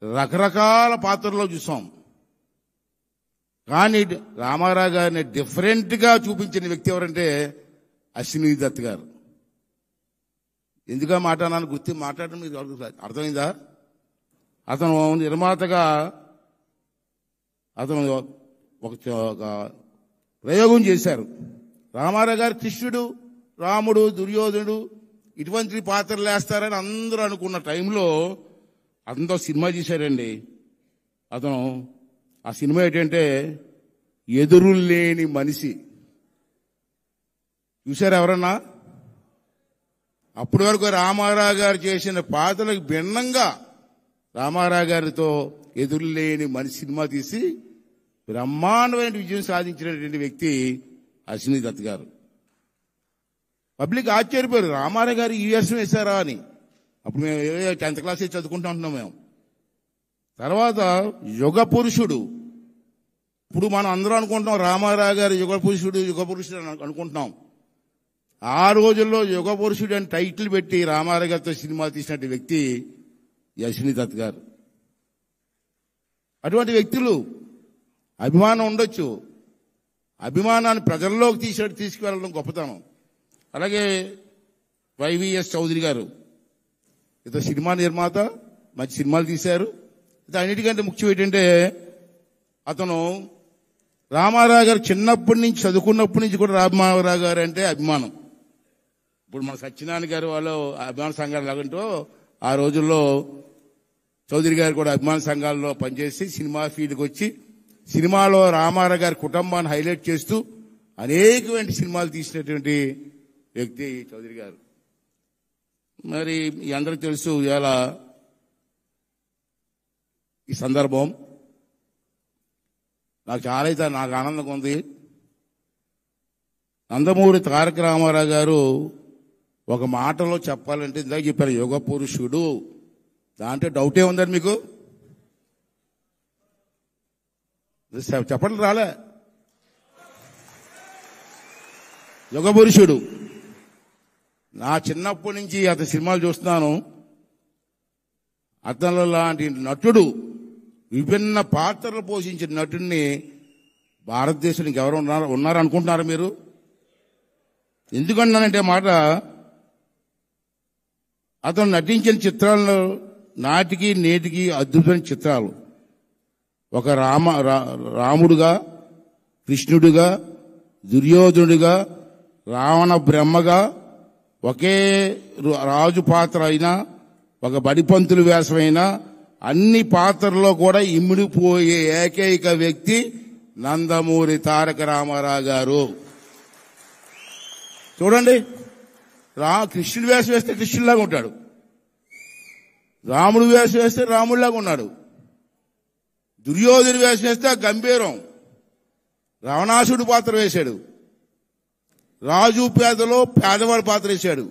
రకరకాల పాత్రల్లో చూసాం. కానీ రామారావు గారిని డిఫరెంట్ గా చూపించిన వ్యక్తి ఎవరంటే అశ్విని దత్ గారు. ఎందుగా మాట్లాడాలని మాట్లాడడం మీకు అర్థమైందా? అతను నిర్మాతగా అతను ఒక ప్రయోగం చేశారు. రామారావు గారు కృష్ణుడు, రాముడు, దుర్యోధనుడు ఇటువంటి పాత్రలు వేస్తారని అందరూ అనుకున్న టైంలో అతనితో సినిమా చేశారండి. అతను ఆ సినిమా ఏంటంటే ఎదురులేని మనిషి. చూశారు ఎవరన్నా? అప్పటి వరకు రామారావు గారు చేసిన పాత్రలకు భిన్నంగా రామారావు గారితో ఎదురులేని మనిషి సినిమా తీసి బ్రహ్మాండమైన విజయం సాధించినటువంటి వ్యక్తి అశ్విని దత్ గారు. పబ్లిక్ ఆశ్చర్యపోయారు, రామారావు గారు ఈ వేషం వేశారా అని. అప్పుడు మేము 10th క్లాస్ చదువుకుంటూ ఉంటున్నాం మేము. తర్వాత యుగ పురుషుడు. ఇప్పుడు మనం అందరూ అనుకుంటున్నాం రామారావు గారు యుగ పురుషుడు అనుకుంటున్నాం. ఆ రోజుల్లో యుగ పురుషుడు అని టైటిల్ పెట్టి రామారావు గారితో సినిమా తీసినటువంటి వ్యక్తి అశ్విని దత్ గారు. అటువంటి వ్యక్తులు అభిమానం ఉండొచ్చు, అభిమానాన్ని ప్రజల్లోకి తీసుకువెళ్ళడం గొప్పతనం. అలాగే వైవిఎస్ చౌదరి గారు ఇతను సినిమా నిర్మాత, మంచి సినిమాలు తీశారు. అన్నిటికంటే ముఖ్యం ఏంటంటే అతను రామారావు గారు చిన్నప్పటి నుంచి చదువుకున్నప్పటి నుంచి కూడా రామారావు గారు అంటే అభిమానం. ఇప్పుడు మన సత్యనారాయణ గారు వాళ్ళు అభిమాన సంఘాలు లాగంటూ ఆ రోజుల్లో చౌదరి గారు కూడా అభిమాన సంఘాల్లో పనిచేసి సినిమా ఫీల్డ్కి వచ్చి సినిమాలో రామారావు గారి కుటుంబాన్ని హైలైట్ చేస్తూ అనేకమైన సినిమాలు తీసినటువంటి వ్యక్తి చౌదరి గారు. మరి ఈ అందరికీ తెలుసు ఇవాళ ఈ సందర్భం నాకు ఆనందంగా ఉంది. నందమూరి తారక రామారావు గారు ఒక మాటలో చెప్పాలంటే ఇందాక చెప్పారు యుగ పురుషుడు. దాంట్లో డౌటే ఉందని మీకు చెప్పండి రాలే. యుగ పురుషుడు. నా చిన్నప్పటి నుంచి అతని సినిమాలు చూస్తున్నాను. అతను లాంటి నటుడు, విభిన్న పాత్రలు పోషించిన నటుడిని భారతదేశానికి ఎవరు ఉన్నారనుకుంటున్నారు మీరు? ఎందుకన్నానంటే మాట అతను నటించిన చిత్రాల్లో నాటికి నేటికి అద్భుతమైన చిత్రాలు. ఒక రాముడుగా, కృష్ణుడుగా, దుర్యోధనుడిగా, రావణ బ్రహ్మగా, ఒకే రాజు పాత్ర అయినా, ఒక బడిపంతుల వేషమైనా అన్ని పాత్రల్లో కూడా ఇమిడిపోయే ఏకైక వ్యక్తి నందమూరి తారక రామారావు గారు. చూడండి, కృష్ణుడి వేషం వేస్తే కృష్ణుడిలాగా ఉంటాడు, రాముడు వేషం వేస్తే రాముడిలాగా ఉన్నాడు, దుర్యోధను వేషం వేస్తే గంభీరం, రావణాసుడు పాత్ర వేశాడు, రాజు పేదలో పేదవాడి పాత్ర వేశాడు.